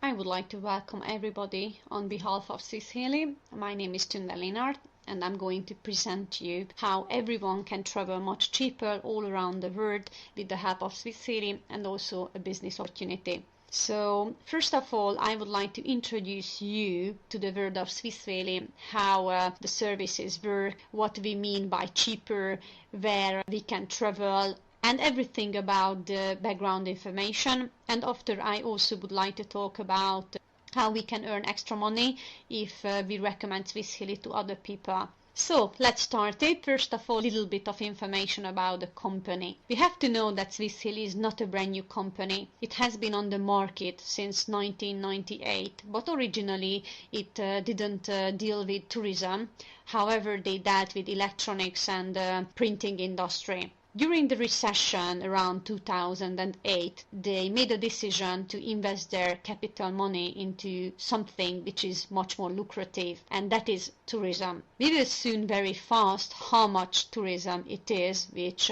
I would like to welcome everybody on behalf of Swiss Halley. My name is Tunde Linard, and I'm going to present to you how everyone can travel much cheaper all around the world with the help of Swiss Halley and also a business opportunity. So first of all, I would like to introduce you to the world of Swiss Halley, how the services work, what we mean by cheaper, where we can travel, and everything about the background information. And after, I also would like to talk about how we can earn extra money if we recommend Swiss Halley to other people. So let's start it. First of all, a little bit of information about the company. We have to know that Swiss Halley is not a brand new company. It has been on the market since 1998, but originally it didn't deal with tourism. However, they dealt with electronics and printing industry. During the recession around 2008, they made a decision to invest their capital money into something which is much more lucrative, and that is tourism. We will soon very fast how much tourism it is, which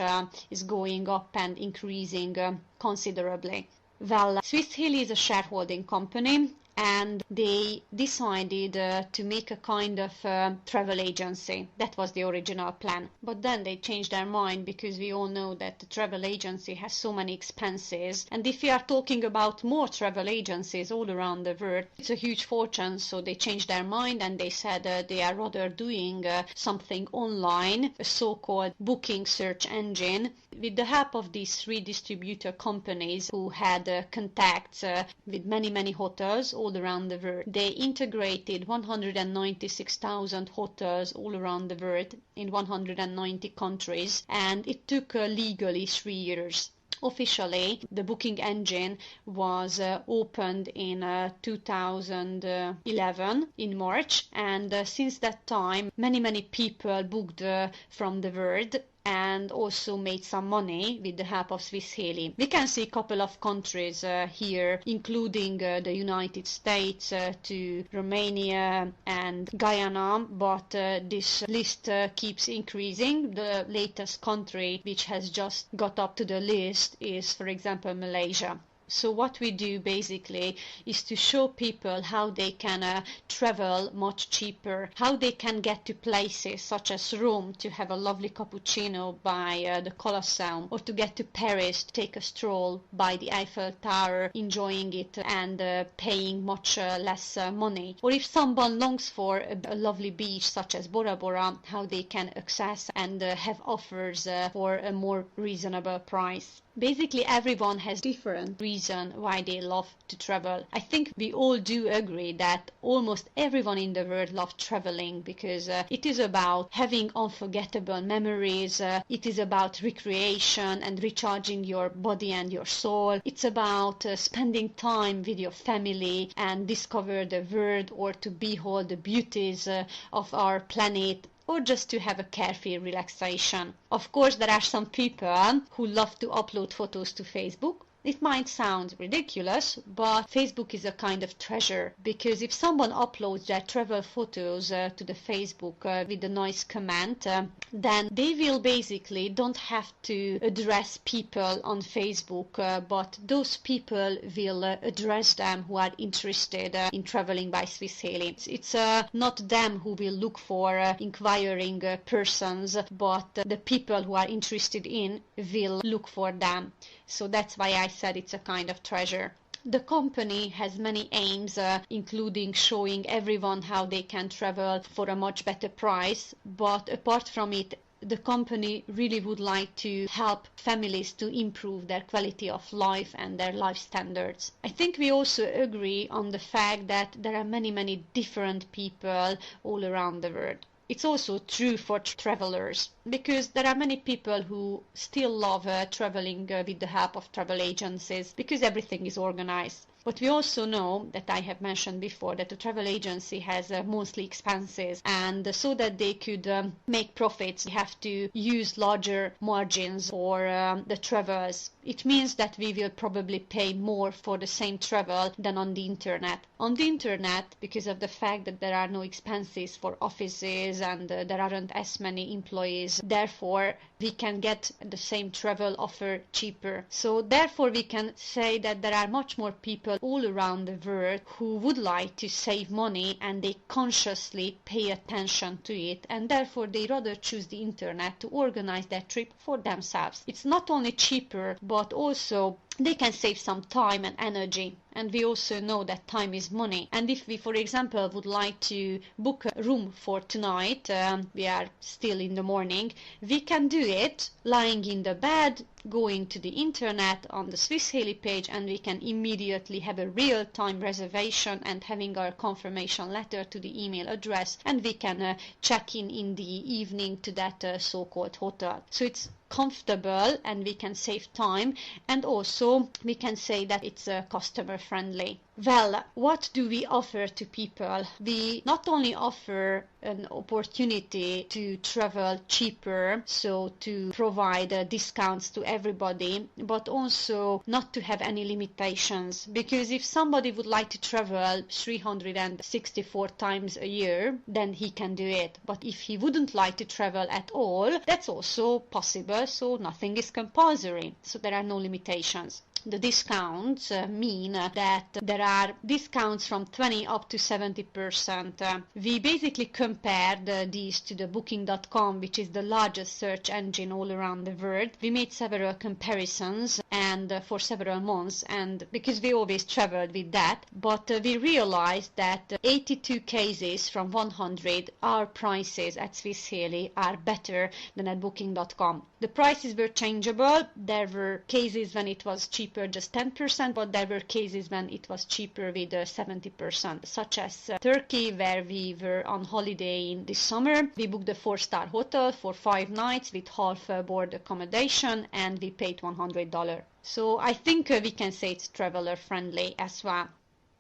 is going up and increasing considerably. Well, Swiss Halley is a shareholding company, and they decided to make a kind of travel agency. That was the original plan. But then they changed their mind, because we all know that the travel agency has so many expenses. And if we are talking about more travel agencies all around the world, it's a huge fortune. So they changed their mind and they said they are rather doing something online, a so-called booking search engine. With the help of these three distributor companies who had contacts with many hotels all around the world, they integrated 196,000 hotels all around the world in 190 countries, and it took legally 3 years. Officially, the booking engine was opened in 2011 in March, and since that time many people booked from the world and also made some money with the help of Swiss Halley. We can see a couple of countries here, including the United States to Romania and Guyana, but this list keeps increasing. The latest country which has just got up to the list is, for example, Malaysia. So what we do basically is to show people how they can travel much cheaper, how they can get to places such as Rome to have a lovely cappuccino by the Colosseum, or to get to Paris to take a stroll by the Eiffel Tower, enjoying it and paying much less money. Or if someone longs for a lovely beach such as Bora Bora, how they can access and have offers for a more reasonable price. Basically, everyone has different reason why they love to travel. I think we all do agree that almost everyone in the world loves traveling, because it is about having unforgettable memories, it is about recreation and recharging your body and your soul. It's about spending time with your family and discover the world, or to behold the beauties of our planet, or just to have a carefree relaxation. Of course, there are some people who love to upload photos to Facebook. It might sound ridiculous, but Facebook is a kind of treasure, because if someone uploads their travel photos to the Facebook with a nice comment, then they will basically don't have to address people on Facebook, but those people will address them who are interested in traveling by Swiss Halley. It's not them who will look for inquiring persons, but the people who are interested in will look for them. So that's why I said it's a kind of treasure. The company has many aims, including showing everyone how they can travel for a much better price, but apart from it, the company really would like to help families to improve their quality of life and their life standards. I think we also agree on the fact that there are many different people all around the world. It's also true for travelers, because there are many people who still love traveling with the help of travel agencies, because everything is organized. But we also know that I have mentioned before that the travel agency has monthly expenses, and so that they could make profits, they have to use larger margins for the travels. It means that we will probably pay more for the same travel than on the internet. On the internet, because of the fact that there are no expenses for offices and there aren't as many employees, therefore we can get the same travel offer cheaper. So therefore we can say that there are much more people people all around the world who would like to save money, and they consciously pay attention to it, and therefore they rather choose the internet to organize their trip for themselves. It's not only cheaper, but also they can save some time and energy. And we also know that time is money. And if we, for example, would like to book a room for tonight, we are still in the morning, we can do it lying in the bed, going to the internet on the Swiss Halley page, and we can immediately have a real-time reservation and having our confirmation letter to the email address, and we can check in the evening to that so-called hotel. So it's comfortable and we can save time, and also we can say that it's customer friendly. Well, what do we offer to people? We not only offer an opportunity to travel cheaper, so to provide discounts to everybody, but also not to have any limitations, because if somebody would like to travel 364 times a year, then he can do it. But if he wouldn't like to travel at all, that's also possible, so nothing is compulsory, so there are no limitations. The discounts mean that there are discounts from 20 up to 70%. We basically compared these to the booking.com, which is the largest search engine all around the world. We made several comparisons and for several months, and because we always traveled with that, but we realized that 82 cases from 100 our prices at Swiss Halley are better than at booking.com. The prices were changeable. There were cases when it was cheaper just 10%, but there were cases when it was cheaper with 70%, such as Turkey, where we were on holiday in this summer. We booked a 4-star hotel for 5 nights with half board accommodation, and we paid $100. So I think we can say it's traveler friendly as well.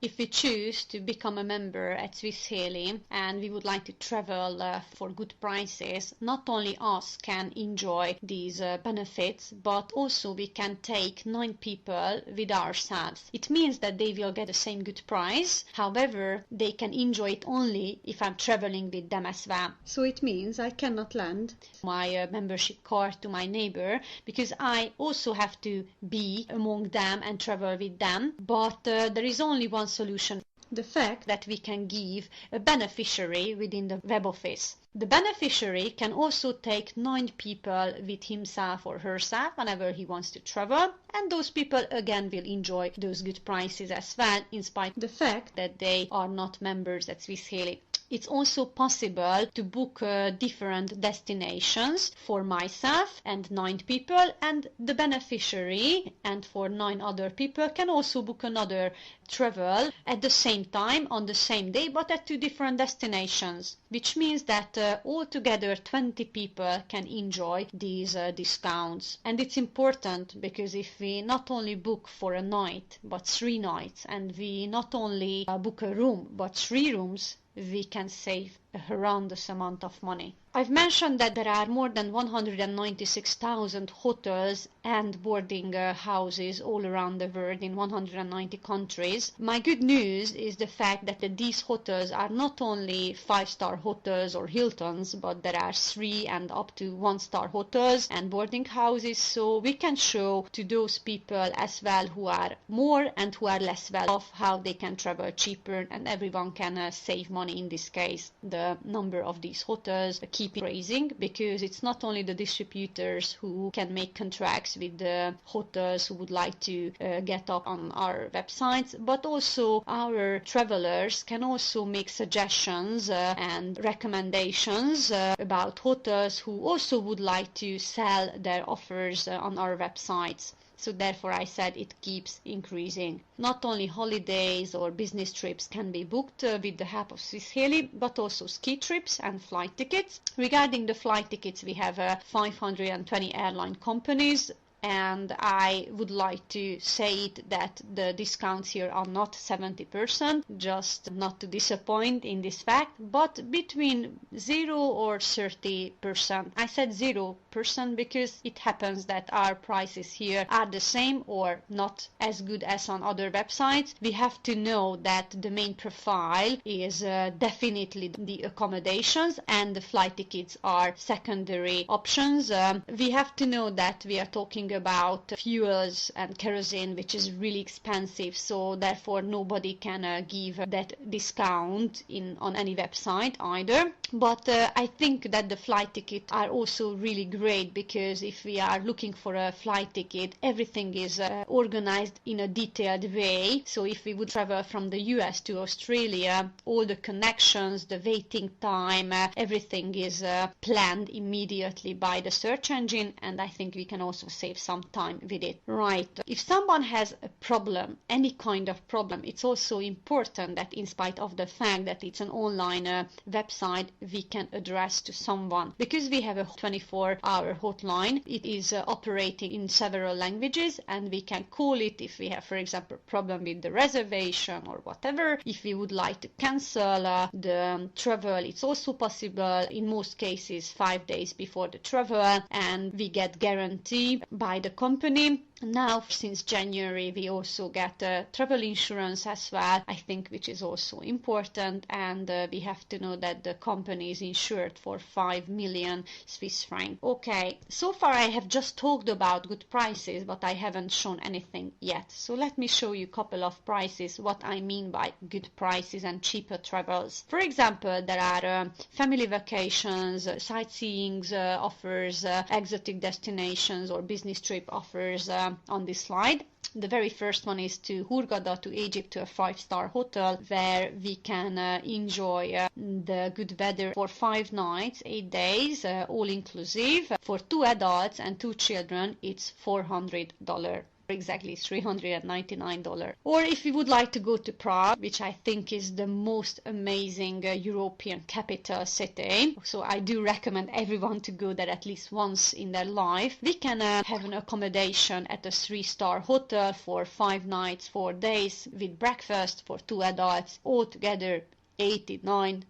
If we choose to become a member at Swiss Halley and we would like to travel for good prices, not only us can enjoy these benefits, but also we can take 9 people with ourselves. It means that they will get the same good price, however, they can enjoy it only if I'm traveling with them as well. So it means I cannot lend my membership card to my neighbor, because I also have to be among them and travel with them, but there is only one solution: the fact that we can give a beneficiary within the web office. The beneficiary can also take 9 people with himself or herself whenever he wants to travel, and those people again will enjoy those good prices as well, in spite of the fact that they are not members at Swiss Halley. It's also possible to book different destinations for myself and 9 people, and the beneficiary and for 9 other people can also book another travel at the same time on the same day, but at 2 different destinations, which means that altogether 20 people can enjoy these discounts. And it's important because if we not only book for a night but 3 nights, and we not only book a room but 3 rooms, we can save a horrendous amount of money. I've mentioned that there are more than 196,000 hotels and boarding houses all around the world in 190 countries. My good news is the fact that these hotels are not only 5-star hotels or Hiltons, but there are 3 and up to 1-star hotels and boarding houses, so we can show to those people as well who are more and who are less well off how they can travel cheaper, and everyone can save money in this case. The number of these hotels keep raising, because it's not only the distributors who can make contracts with the hotels who would like to get up on our websites, but also our travelers can also make suggestions and recommendations about hotels who also would like to sell their offers on our websites. So therefore I said it keeps increasing. Not only holidays or business trips can be booked with the help of Swiss Halley, but also ski trips and flight tickets. Regarding the flight tickets, we have 520 airline companies, and I would like to say that the discounts here are not 70%, just not to disappoint in this fact, but between 0 or 30%. I said 0% 100% because it happens that our prices here are the same or not as good as on other websites. We have to know that the main profile is definitely the accommodations and the flight tickets are secondary options. We have to know that we are talking about fuels and kerosene, which is really expensive, so therefore nobody can give that discount on any website either. But I think that the flight tickets are also really great because if we are looking for a flight ticket, everything is organized in a detailed way. So if we would travel from the US to Australia, all the connections, the waiting time, everything is planned immediately by the search engine, and I think we can also save some time with it. Right. If someone has a problem, any kind of problem, it's also important that in spite of the fact that it's an online website, we can address to someone. Because we have a 24-hour hotline, it is operating in several languages, and we can call it if we have, for example, a problem with the reservation or whatever. If we would like to cancel the travel, it's also possible. In most cases 5 days before the travel, and we get guarantee by the company. Now, since January, we also get travel insurance as well, I think, which is also important, and we have to know that the company is insured for 5 million Swiss francs. Okay, so far I have just talked about good prices, but I haven't shown anything yet. So let me show you a couple of prices, what I mean by good prices and cheaper travels. For example, there are family vacations, sightseeing offers, exotic destinations or business trip offers on this slide. The very first one is to Hurghada, to Egypt, to a 5-star hotel where we can enjoy the good weather for 5 nights, 8 days, all inclusive. For 2 adults and 2 children, it's $400. Exactly $399. Or if you would like to go to Prague, which I think is the most amazing European capital city, so I do recommend everyone to go there at least once in their life, we can have an accommodation at a 3-star hotel for 5 nights, 4 days with breakfast for 2 adults, altogether $89.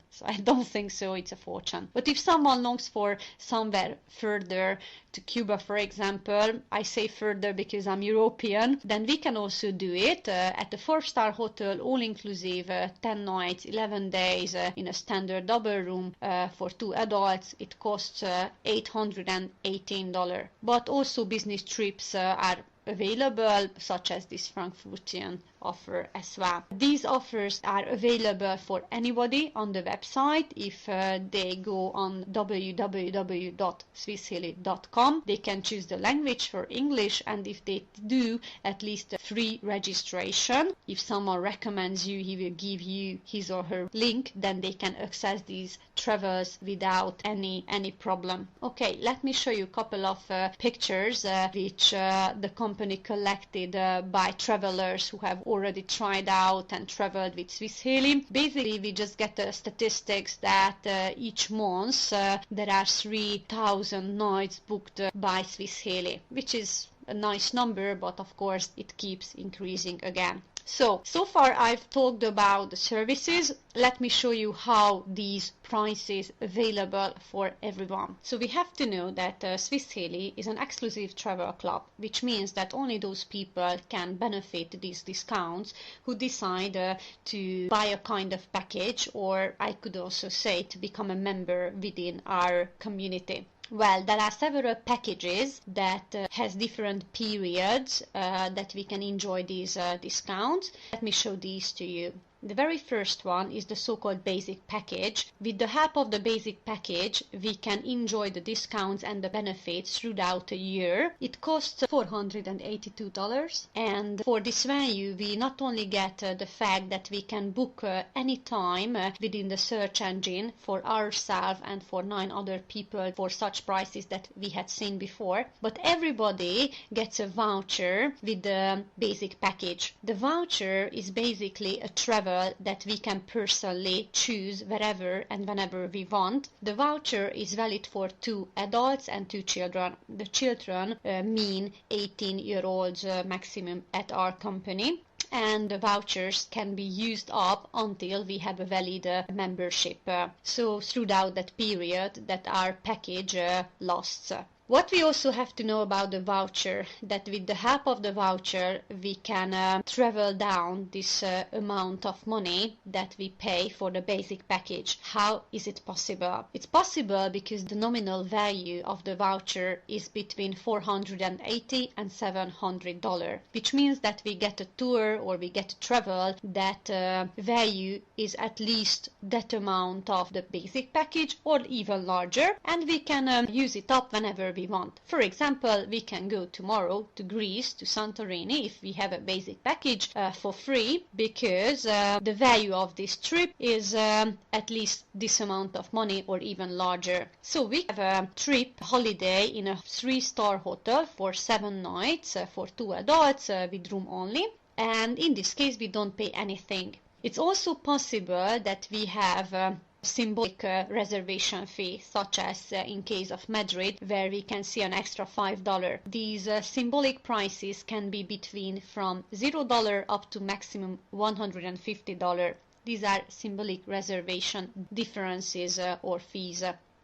So I don't think so, it's a fortune. But if someone longs for somewhere further, to Cuba for example, I say further because I'm European, then we can also do it at a 4-star hotel, all inclusive, 10 nights, 11 days in a standard double room for 2 adults. It costs $818. But also business trips are available, such as this Frankfurtian offer as well. These offers are available for anybody on the website. If they go on www.swissheli.com, they can choose the language for English, and if they do at least a free registration, if someone recommends you, he will give you his or her link, then they can access these travels without any problem. Okay, let me show you a couple of pictures which the company collected by travelers who have already tried out and traveled with Swiss Heli. Basically, we just get the statistics that each month there are 3,000 nights booked by Swiss Heli, which is a nice number, but of course it keeps increasing again. So far I've talked about the services. Let me show you how these prices available for everyone. So we have to know that Swiss Heli is an exclusive travel club, which means that only those people can benefit these discounts who decide to buy a kind of package, or I could also say to become a member within our community. Well, there are several packages that has different periods that we can enjoy these discounts. Let me show these to you. The very first one is the so-called basic package. With the help of the basic package, we can enjoy the discounts and the benefits throughout a year. It costs $482, and for this value, we not only get the fact that we can book any time within the search engine for ourselves and for 9 other people for such prices that we had seen before, but everybody gets a voucher with the basic package. The voucher is basically a travel that we can personally choose wherever and whenever we want. The voucher is valid for 2 adults and 2 children. The children mean 18-year-olds maximum at our company. and the vouchers can be used up until we have a valid membership. So throughout that period that our package lasts. What we also have to know about the voucher, that with the help of the voucher we can travel down this amount of money that we pay for the basic package. How is it possible? It's possible because the nominal value of the voucher is between $480 and $700, which means that we get a tour or we get a travel that value is at least that amount of the basic package or even larger, and we can use it up whenever we want. For example, we can go tomorrow to Greece, to Santorini, if we have a basic package for free, because the value of this trip is at least this amount of money or even larger. So we have a trip holiday in a 3-star hotel for 7 nights for 2 adults with room only, and in this case we don't pay anything. It's also possible that we have symbolic reservation fee, such as in case of Madrid, where we can see an extra $5. These symbolic prices can be between from $0 up to maximum $150. These are symbolic reservation differences or fees.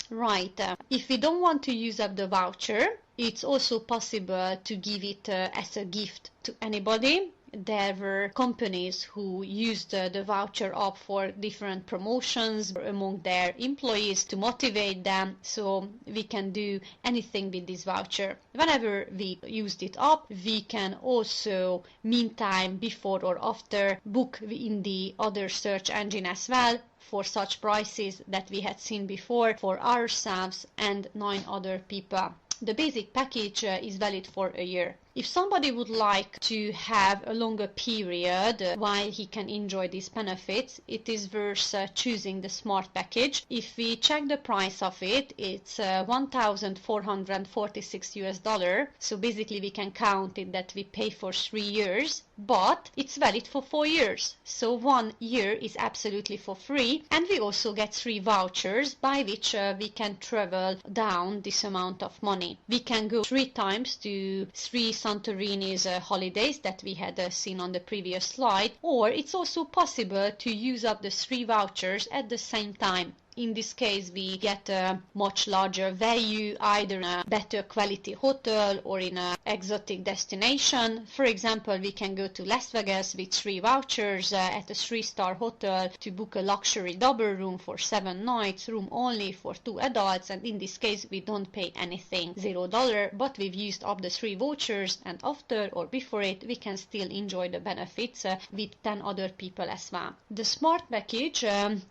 Right, if we don't want to use up the voucher, it's also possible to give it as a gift to anybody. There were companies who used the voucher up for different promotions among their employees to motivate them, so we can do anything with this voucher. Whenever we used it up, we can also, meantime, before or after, book in the other search engine as well for such prices that we had seen before for ourselves and 9 other people. The basic package is valid for a year. If somebody would like to have a longer period while he can enjoy these benefits, it is worth choosing the Smart package. If we check the price of it, it's $1,446. So basically we can count it that we pay for 3 years, but it's valid for 4 years. So 1 year is absolutely for free, and we also get 3 vouchers by which we can travel down this amount of money. We can go 3 times to 3 Santorini's holidays that we had seen on the previous slide, or it's also possible to use up the 3 vouchers at the same time. In this case, we get a much larger value, either in a better quality hotel or in an exotic destination. For example, we can go to Las Vegas with 3 vouchers at a 3-star hotel to book a luxury double room for 7 nights, room only for 2 adults, and in this case we don't pay anything, $0, but we've used up the 3 vouchers, and after or before it we can still enjoy the benefits with 10 other people as well. The Smart package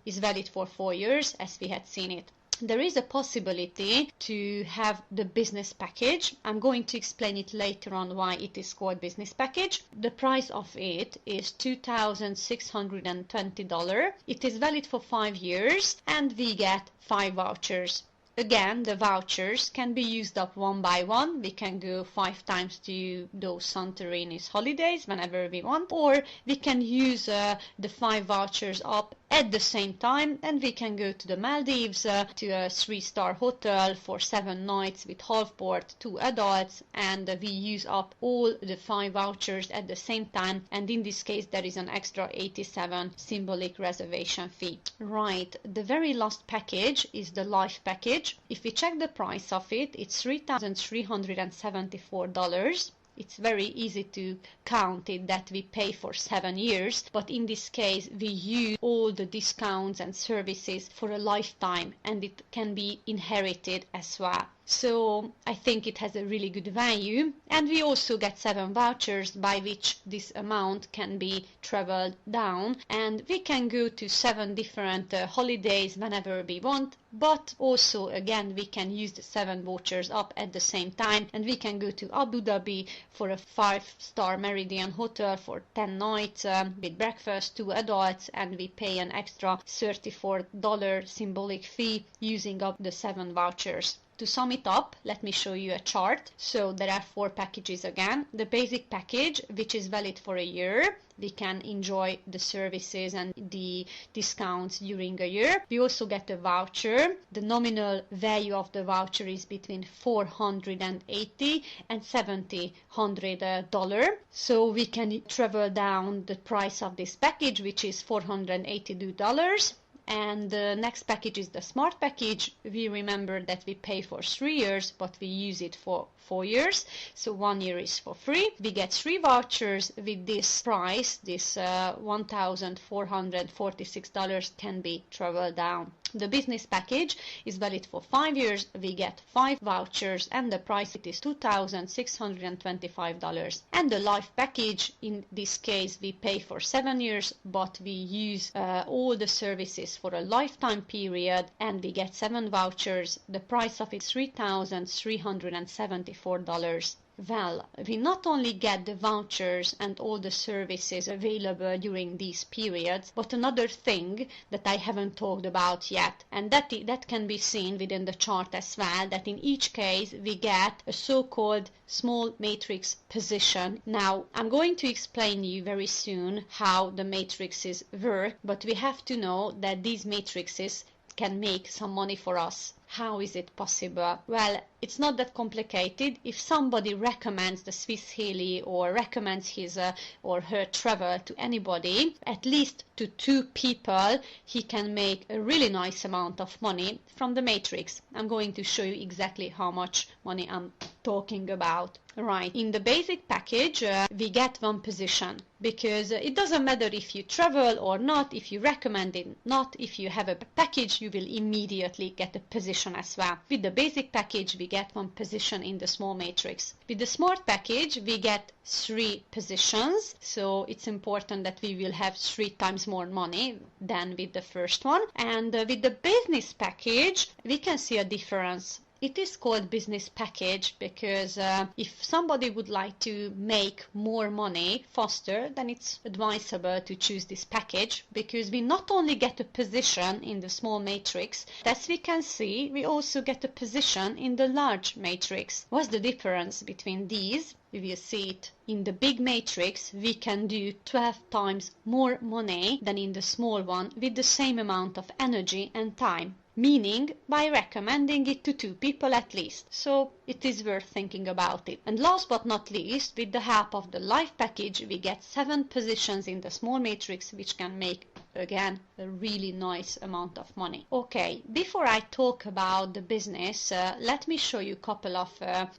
is valid for 4 years, as we had seen it. There is a possibility to have the business package. I'm going to explain it later on why it is called business package. The price of it is $2,620. It is valid for 5 years and we get 5 vouchers. Again, the vouchers can be used up one by one. We can go 5 times to those Santorini's holidays whenever we want, or we can use the 5 vouchers up at the same time, and we can go to the Maldives to a 3-star hotel for 7 nights with half board, 2 adults, and we use up all the 5 vouchers at the same time, and in this case there is an extra 87 symbolic reservation fee. Right, the very last package is the Life package. If we check the price of it, it's $3,374. It's very easy to count it that we pay for 7 years, but in this case we use all the discounts and services for a lifetime, and it can be inherited as well. So I think it has a really good value, and we also get 7 vouchers by which this amount can be traveled down, and we can go to 7 different holidays whenever we want, but also again we can use the 7 vouchers up at the same time, and we can go to Abu Dhabi for a 5-star Meridian hotel for 10 nights with breakfast, 2 adults, and we pay an extra $34 symbolic fee using up the 7 vouchers. To sum it up, let me show you a chart. So there are 4 packages again. The basic package, which is valid for a year. We can enjoy the services and the discounts during a year. We also get a voucher. The nominal value of the voucher is between $480 and $700. So we can travel down the price of this package, which is $482. And the next package is the smart package. We remember that we pay for 3 years, but we use it for 4 years. So 1 year is for free. We get 3 vouchers with this price. This $1,446 can be traveled down. The business package is valid for 5 years. We get 5 vouchers and the price it is $2,625. And the life package, in this case, we pay for 7 years, but we use all the services for a lifetime period and we get 7 vouchers. The price of it is $3,374. Well, we not only get the vouchers and all the services available during these periods, but another thing that I haven't talked about yet, and that can be seen within the chart as well, that in each case we get a so-called small matrix position. Now, I'm going to explain you very soon how the matrices work, but we have to know that these matrices can make some money for us. How is it possible? Well, it's not that complicated. If somebody recommends the Swiss Halley or recommends his or her travel to anybody, at least to 2 people, he can make a really nice amount of money from the matrix. I'm going to show you exactly how much money I'm talking about. Right, in the basic package, we get 1 position because it doesn't matter if you travel or not, if you recommend it not, if you have a package, you will immediately get a position as well. With the basic package, we get 1 position in the small matrix. With the smart package, we get 3 positions, so it's important that we will have 3 times more money than with the first one. And with the business package, we can see a difference. It is called business package because if somebody would like to make more money faster, then it's advisable to choose this package because we not only get a position in the small matrix, as we can see, we also get a position in the large matrix. What's the difference between these? We will see it. In the big matrix, we can do 12 times more money than in the small one with the same amount of energy and time. Meaning by recommending it to 2 people at least. So it is worth thinking about it. And last but not least, with the help of the life package, we get 7 positions in the small matrix, which can make again a really nice amount of money. Okay, before I talk about the business, let me show you a couple of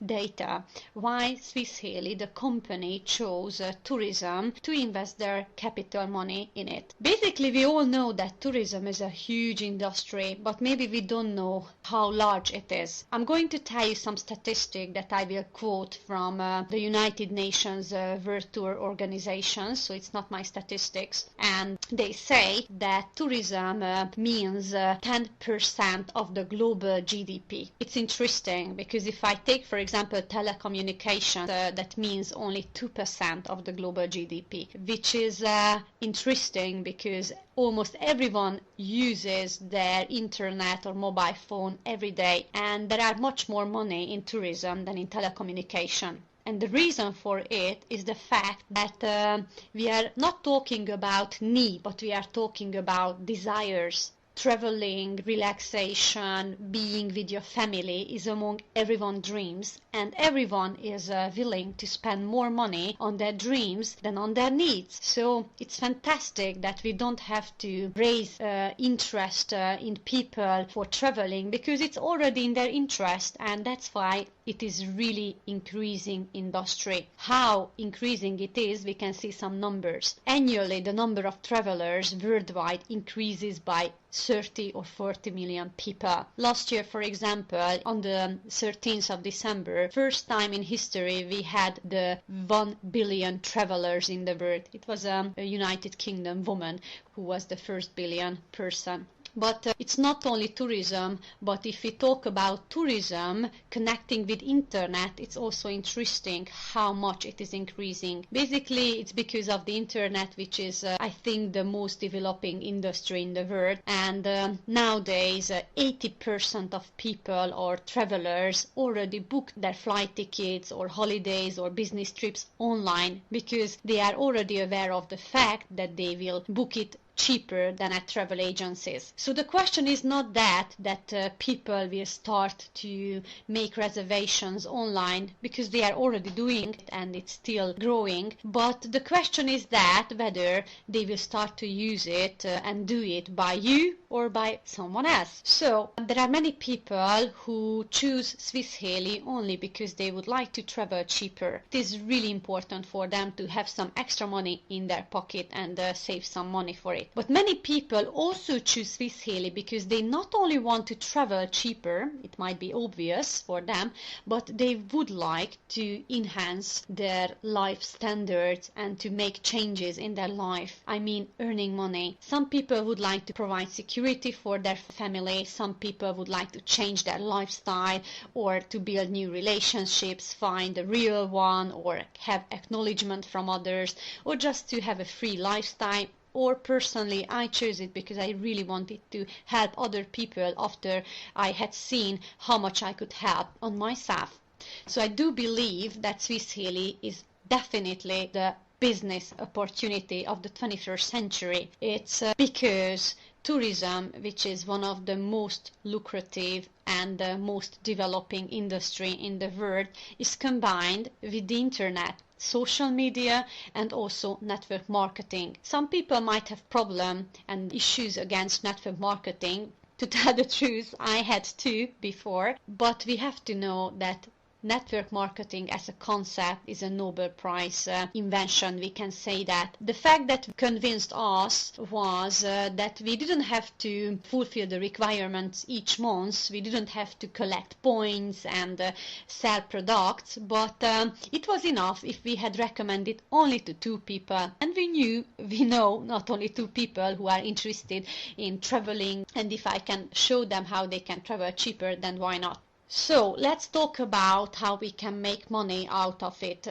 data why Swiss Halley, the company, chose tourism to invest their capital money in it. Basically, we all know that tourism is a huge industry, but maybe we don't know how large it is. I'm going to tell you some statistic that I will quote from the United Nations World Tour Organization, so it's not my statistics, and they say that tourism means 10% of the global GDP. It's interesting because if I take, for example, telecommunications, that means only 2% of the global GDP, which is interesting because almost everyone uses their internet or mobile phone every day, and there are much more money in tourism than in telecommunication. And the reason for it is the fact that we are not talking about need, but we are talking about desires. Traveling, relaxation, being with your family is among everyone's dreams, and everyone is willing to spend more money on their dreams than on their needs. So it's fantastic that we don't have to raise interest in people for traveling because it's already in their interest, and that's why it is really increasing industry. How increasing it is, we can see some numbers. Annually, the number of travelers worldwide increases by 30 or 40 million people. Last year, for example, on the 13th of December, first time in history, we had the 1 billion travelers in the world. It was a United Kingdom woman who was the first billion person. But it's not only tourism, but if we talk about tourism connecting with internet, it's also interesting how much it is increasing. Basically, it's because of the internet, which is, I think, the most developing industry in the world. And nowadays, 80% of people or travelers already book their flight tickets or holidays or business trips online because they are already aware of the fact that they will book it cheaper than at travel agencies. So the question is not that people will start to make reservations online, because they are already doing it and it's still growing, but the question is that whether they will start to use it and do it by you or by someone else. So there are many people who choose Swiss Halley only because they would like to travel cheaper. It is really important for them to have some extra money in their pocket and save some money for it. But many people also choose Swiss Halley because they not only want to travel cheaper, it might be obvious for them, but they would like to enhance their life standards and to make changes in their life. I mean, earning money. Some people would like to provide security for their family. Some people would like to change their lifestyle or to build new relationships, find a real one, or have acknowledgement from others, or just to have a free lifestyle. Or personally, I chose it because I really wanted to help other people after I had seen how much I could help on myself. So I do believe that Swiss Halley is definitely the business opportunity of the 21st century. It's because tourism, which is one of the most lucrative and the most developing industry in the world, is combined with the internet, social media, and also network marketing. Some people might have problems and issues against network marketing. To tell the truth, I had too before, but we have to know that network marketing as a concept is a Nobel Prize invention. We can say that. The fact that convinced us was that we didn't have to fulfill the requirements each month. We didn't have to collect points and sell products, but it was enough if we had recommended only to 2 people. And we know not only 2 people who are interested in traveling, and if I can show them how they can travel cheaper, then why not? So let's talk about how we can make money out of it,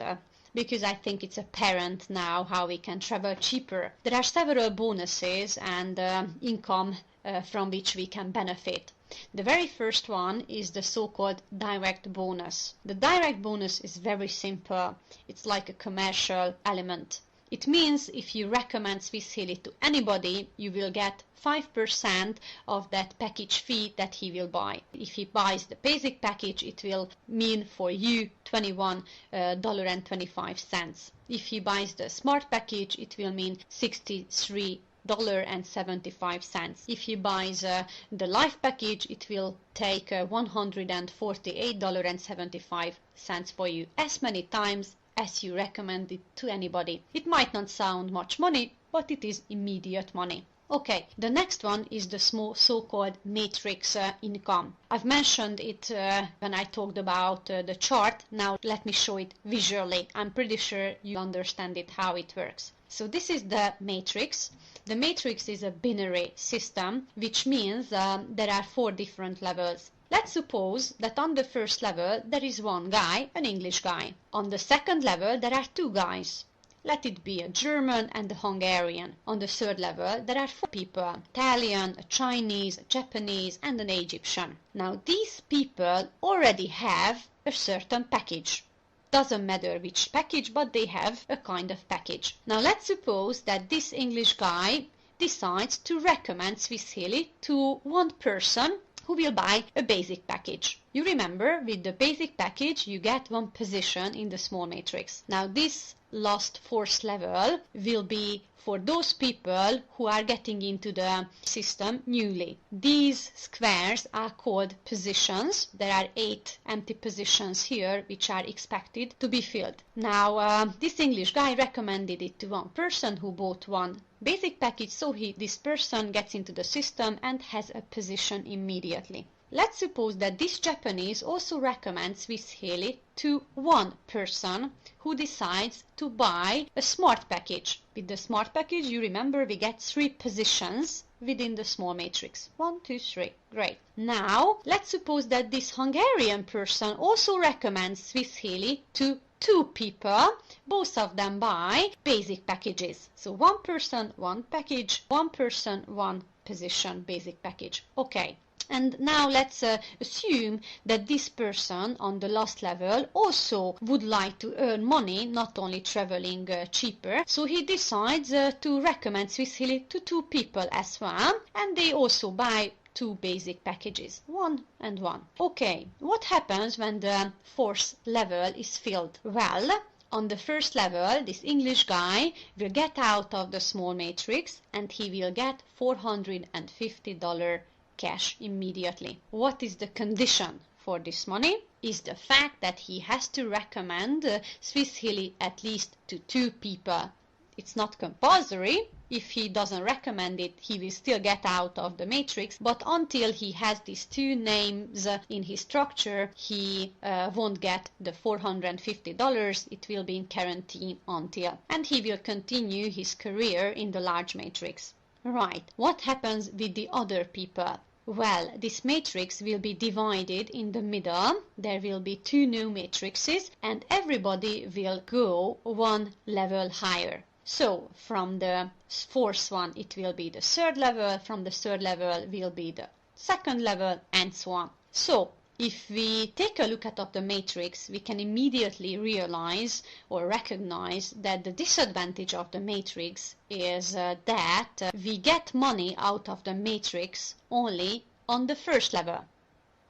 because I think it's apparent now how we can travel cheaper. There are several bonuses and income from which we can benefit. The very first one is the so-called direct bonus. The direct bonus is very simple. It's like a commercial element. It means if you recommend Swiss Halley to anybody, you will get 5% of that package fee that he will buy. If he buys the basic package, it will mean for you $21.25. If he buys the smart package, it will mean $63.75. If he buys the life package, it will take $148.75 for you, as many times as you recommend it to anybody. It might not sound much money, but it is immediate money. Okay, the next one is the small so-called matrix income. I've mentioned it when I talked about the chart. Now let me show it visually. I'm pretty sure you understand it, how it works. So this is the matrix. The matrix is a binary system, which means there are 4 different levels. Let's suppose that on the first level there is one guy, an English guy. On the second level there are 2 guys. Let it be a German and a Hungarian. On the third level there are 4 people, Italian, a Chinese, a Japanese, and an Egyptian. Now these people already have a certain package. Doesn't matter which package, but they have a kind of package. Now let's suppose that this English guy decides to recommend Swiss Halley to one person who will buy a basic package. You remember, with the basic package you get 1 position in the small matrix. Now this last 4th level will be for those people who are getting into the system newly. These squares are called positions. There are 8 empty positions here which are expected to be filled. Now this English guy recommended it to one person who bought 1 basic package, so this person gets into the system and has a position immediately. Let's suppose that this Japanese also recommends Swiss Halley to one person who decides to buy a smart package. With the smart package, you remember we get 3 positions within the small matrix. 1, 2, 3. Great. Now, let's suppose that this Hungarian person also recommends Swiss Halley to 2 people. Both of them buy basic packages. So 1 person, 1 package, 1 person, 1 position, basic package. Okay. And now let's assume that this person on the last level also would like to earn money, not only traveling cheaper. So he decides to recommend Swiss Halley to 2 people as well, and they also buy 2 basic packages, 1 and 1. Okay, what happens when the 4th level is filled? Well, on the 1st level, this English guy will get out of the small matrix and he will get $450 cash immediately. What is the condition for this money? Is the fact that he has to recommend Swiss Halley at least to 2 people. It's not compulsory. If he doesn't recommend it, he will still get out of the matrix, but until he has these 2 names in his structure, he won't get the $450. It will be in quarantine until, and he will continue his career in the large matrix. Right, what happens with the other people? Well, this matrix will be divided in the middle. There will be 2 new matrices and everybody will go 1 level higher. So from the 4th one it will be the 3rd level, from the 3rd level will be the 2nd level, and so on. So if we take a look at the matrix, we can immediately realize or recognize that the disadvantage of the matrix is that we get money out of the matrix only on the 1st level.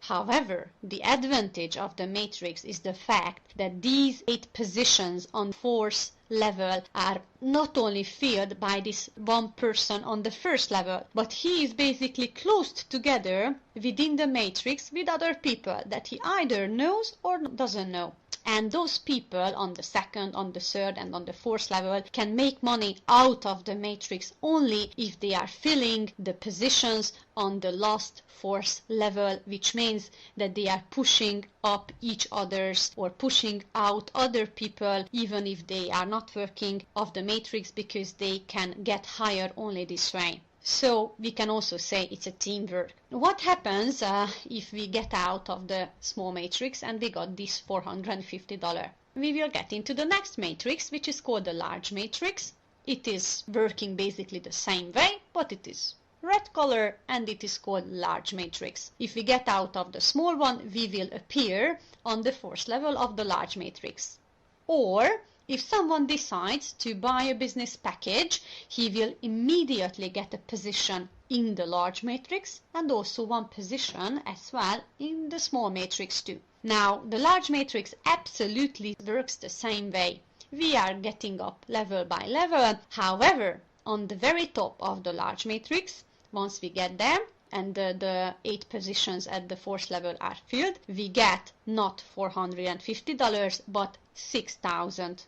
However, the advantage of the matrix is the fact that these 8 positions on 4th level are not only filled by this one person on the 1st level, but he is basically closed together within the matrix with other people that he either knows or doesn't know. And those people on the 2nd, on the 3rd and on the 4th level can make money out of the matrix only if they are filling the positions on the last 4th level, which means that they are pushing up each other's or pushing out other people even if they are not working of the matrix, because they can get higher only this way. So we can also say it's a teamwork. What happens if we get out of the small matrix and we got this $450? We will get into the next matrix, which is called the large matrix. It is working basically the same way, but it is red color and it is called large matrix. If we get out of the small one, we will appear on the 4th level of the large matrix. Or if someone decides to buy a business package, he will immediately get a position in the large matrix and also 1 position as well in the small matrix too. Now, the large matrix absolutely works the same way. We are getting up level by level. However, on the very top of the large matrix, once we get there, and the 8 positions at the 4th level are filled, we get not $450 but $6,000.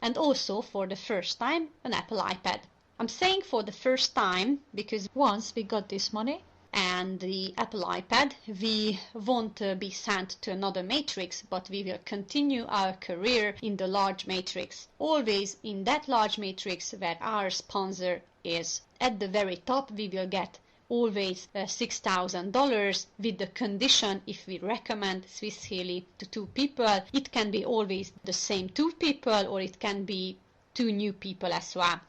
And also for the first time an Apple iPad. I'm saying for the first time because once we got this money and the Apple iPad, we won't be sent to another matrix, but we will continue our career in the large matrix, always in that large matrix where our sponsor is. At the very top we will get always $6,000 with the condition if we recommend Swiss Halley to 2 people. It can be always the same 2 people or it can be 2 new people as well.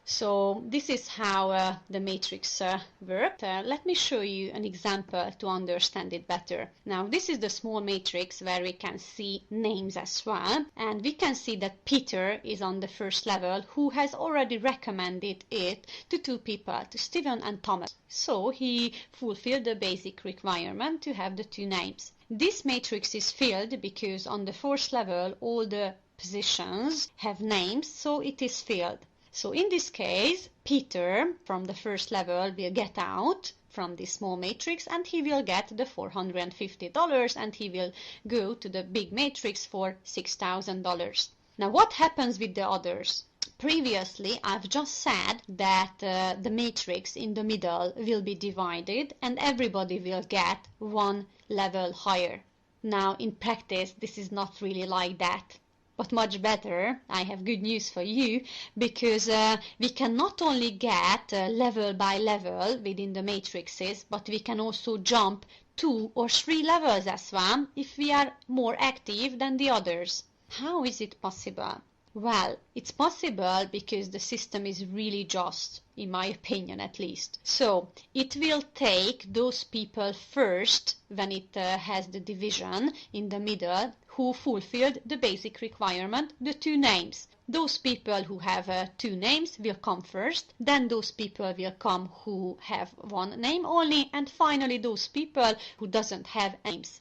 So this is how the matrix works. Let me show you an example to understand it better. Now this is the small matrix where we can see names as well, and we can see that Peter is on the 1st level, who has already recommended it to 2 people, to Stephen and Thomas. So he fulfilled the basic requirement to have the 2 names. This matrix is filled because on the 4th level all the positions have names, so it is filled. So in this case, Peter from the 1st level will get out from this small matrix and he will get the $450 and he will go to the big matrix for $6,000. Now what happens with the others? Previously, I've just said that the matrix in the middle will be divided and everybody will get one level higher. Now, in practice, this is not really like that. But much better, I have good news for you, because we can not only get level by level within the matrices, but we can also jump 2 or 3 levels as well if we are more active than the others. How is it possible? Well, it's possible because the system is really just, in my opinion at least. So, it will take those people first, when it has the division in the middle, who fulfilled the basic requirement, the 2 names. Those people who have 2 names will come first, then those people will come who have 1 name only, and finally those people who doesn't have names.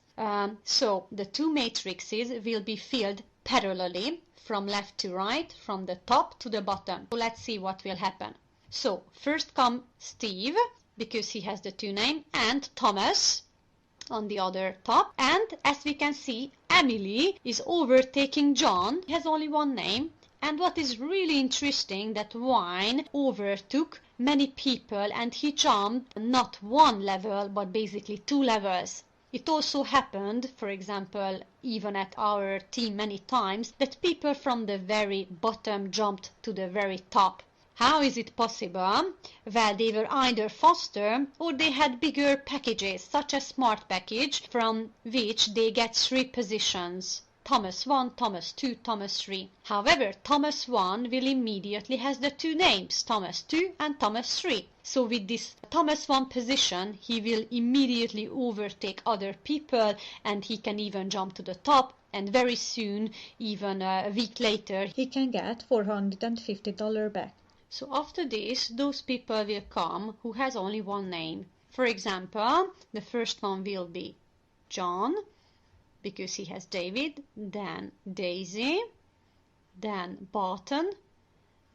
So, the 2 matrices will be filled parallelly, from left to right, from the top to the bottom. So let's see what will happen. So first come Steve, because he has the 2 names, and Thomas on the other top. And as we can see, Emily is overtaking John. He has only 1 name. And what is really interesting, that Wine overtook many people and he jumped not 1 level, but basically 2 levels. It also happened, for example, even at our team many times, that people from the very bottom jumped to the very top. How is it possible? Well, they were either faster or they had bigger packages, such as Smart Package, from which they get 3 positions. Thomas 1, Thomas 2, Thomas 3. However, Thomas 1 will immediately has the 2 names, Thomas 2 and Thomas 3. So with this Thomas 1 position, he will immediately overtake other people and he can even jump to the top, and very soon, even a week later, he can get $450 back. So after this, those people will come who has only 1 name. For example, the first one will be John, because he has David, then Daisy, then Barton,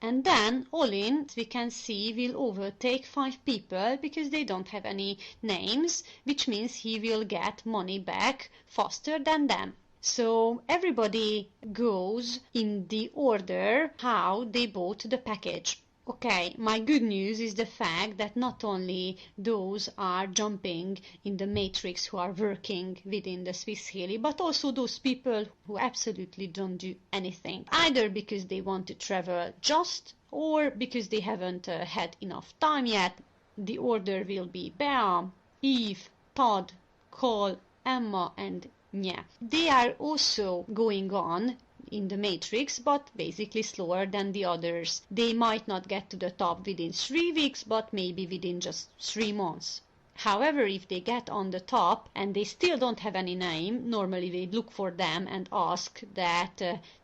and then Olin, we can see, will overtake 5 people because they don't have any names, which means he will get money back faster than them. So everybody goes in the order how they bought the package. Okay, my good news is the fact that not only those are jumping in the matrix who are working within the Swiss Halley, but also those people who absolutely don't do anything, either because they want to travel just or because they haven't had enough time yet. The order will be Bea, Eve, Todd, Cole, Emma and Nya. They are also going on in the matrix, but basically slower than the others. They might not get to the top within 3 weeks, but maybe within just 3 months. However, if they get on the top and they still don't have any name, normally they look for them and ask that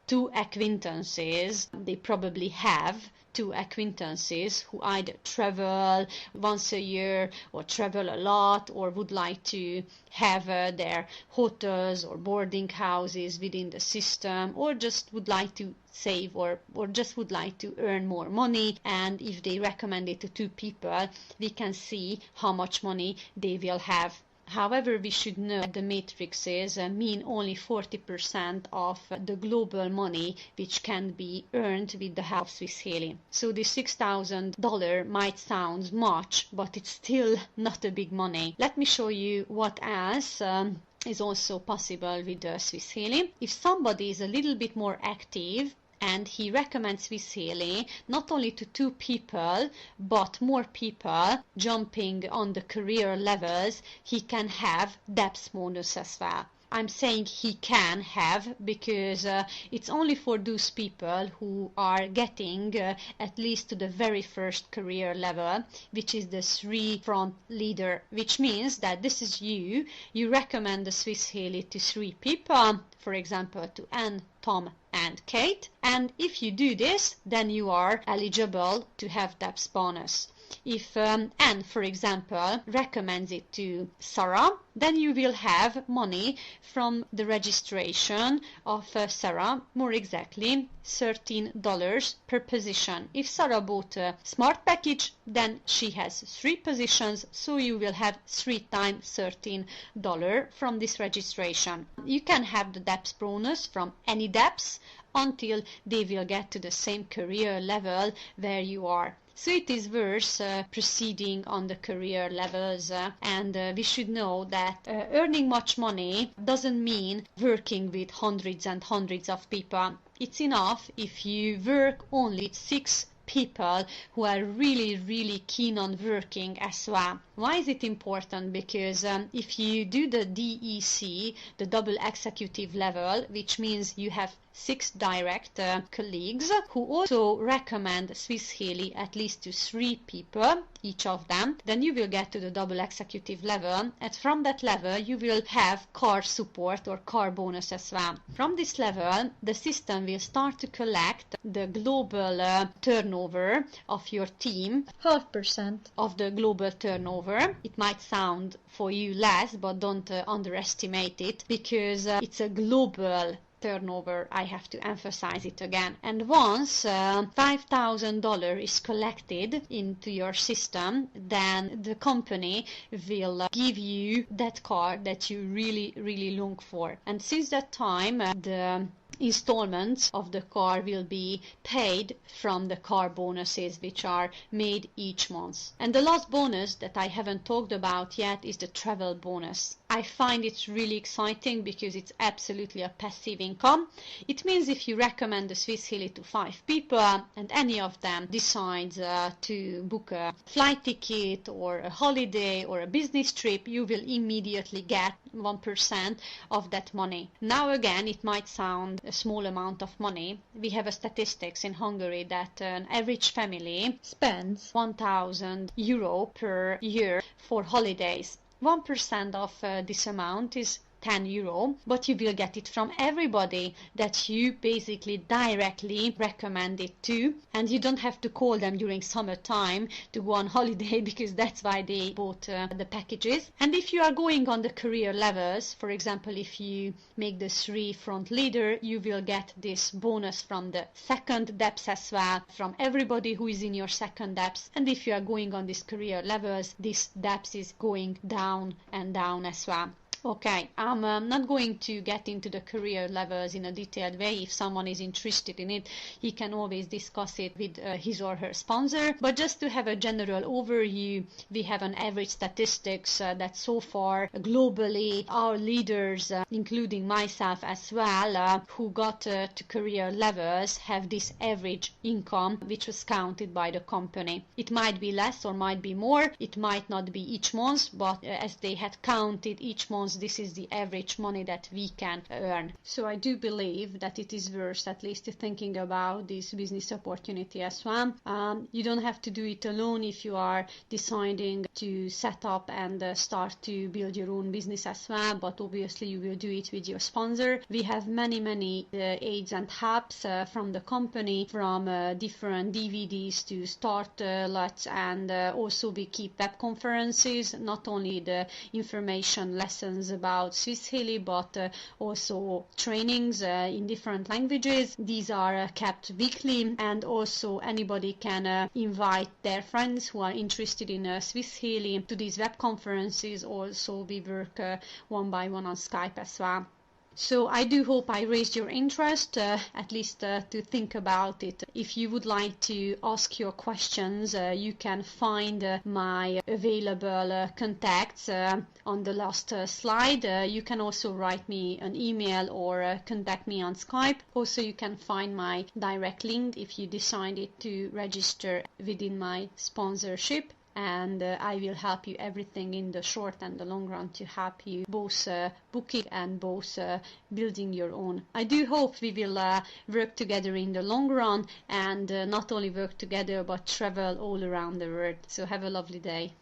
2 acquaintances, they probably have 2 acquaintances who either travel once a year or travel a lot or would like to have their hotels or boarding houses within the system, or just would like to save or just would like to earn more money. And if they recommend it to 2 people, we can see how much money they will have. However, we should know that the matrices mean only 40% of the global money which can be earned with the help of Swiss Halley. So the $6,000 might sound much, but it's still not a big money. Let me show you what else is also possible with the Swiss Halley. If somebody is a little bit more active, and he recommends Swiss Halley not only to 2 people, but more people jumping on the career levels, he can have depth bonus as well. I'm saying he can have because it's only for those people who are getting at least to the very first career level, which is the 3 front leader, which means that this is you recommend the Swiss Halley to 3 people, for example to Anne, Tom and Kate, and if you do this, then you are eligible to have depth bonus. If Anne, for example, recommends it to Sarah, then you will have money from the registration of Sarah, more exactly $13 per position. If Sarah bought a Smart Package, then she has 3 positions, so you will have 3 times $13 from this registration. You can have the depth bonus from any depths until they will get to the same career level where you are. So it is worth proceeding on the career levels, and we should know that earning much money doesn't mean working with hundreds and hundreds of people. It's enough if you work only with 6 people who are really keen on working as well. Why is it important? Because if you do the DEC, the double executive level, which means you have 6 direct colleagues who also recommend Swiss Halley at least to 3 people, each of them, then you will get to the double executive level, and from that level you will have car support or car bonus as well. From this level, the system will start to collect the global turnover of your team, 0.5% of the global turnover. It might sound for you less, but don't underestimate it, because it's a global turnover. I have to emphasize it again. And once $5,000 is collected into your system, then the company will give you that car that you really long for. And since that time, the installments of the car will be paid from the car bonuses which are made each month. And the last bonus that I haven't talked about yet is the travel bonus. I find it really exciting because it's absolutely a passive income. It means if you recommend the Swiss Halley to 5 people and any of them decides to book a flight ticket or a holiday or a business trip, you will immediately get 1% of that money. Now again, it might sound a small amount of money. We have a statistics in Hungary that an average family spends 1,000 euro per year for holidays. 1% of this amount is 10 euro, but you will get it from everybody that you basically directly recommend it to, and you don't have to call them during summertime to go on holiday because that's why they bought the packages. And if you are going on the career levels, for example, if you make the 3 front leader, you will get this bonus from the second depths as well, from everybody who is in your second depths. And if you are going on these career levels, this depths is going down and down as well. Okay, I'm not going to get into the career levels in a detailed way. If someone is interested in it, he can always discuss it with his or her sponsor. But just to have a general overview, we have an average statistics that so far globally our leaders, including myself as well, who got to career levels have this average income which was counted by the company. It might be less or might be more. It might not be each month, but as they had counted each month, this is the average money that we can earn. So I do believe that it is worth at least thinking about this business opportunity as well. You don't have to do it alone if you are deciding to set up and start to build your own business as well, but obviously you will do it with your sponsor. We have many aids and helps from the company, from different DVDs to startlets, and also we keep web conferences, not only the information lessons about Swiss Halley, but also trainings in different languages. These are kept weekly, and also anybody can invite their friends who are interested in Swiss Halley to these web conferences. Also we work one by one on Skype as well. So I do hope I raised your interest, at least to think about it. If you would like to ask your questions, you can find my available contacts on the last slide. You can also write me an email or contact me on Skype. Also, you can find my direct link if you decided to register within my sponsorship. And I will help you everything in the short and the long run to help you both booking and both building your own. I do hope we will work together in the long run, and not only work together but travel all around the world. So have a lovely day.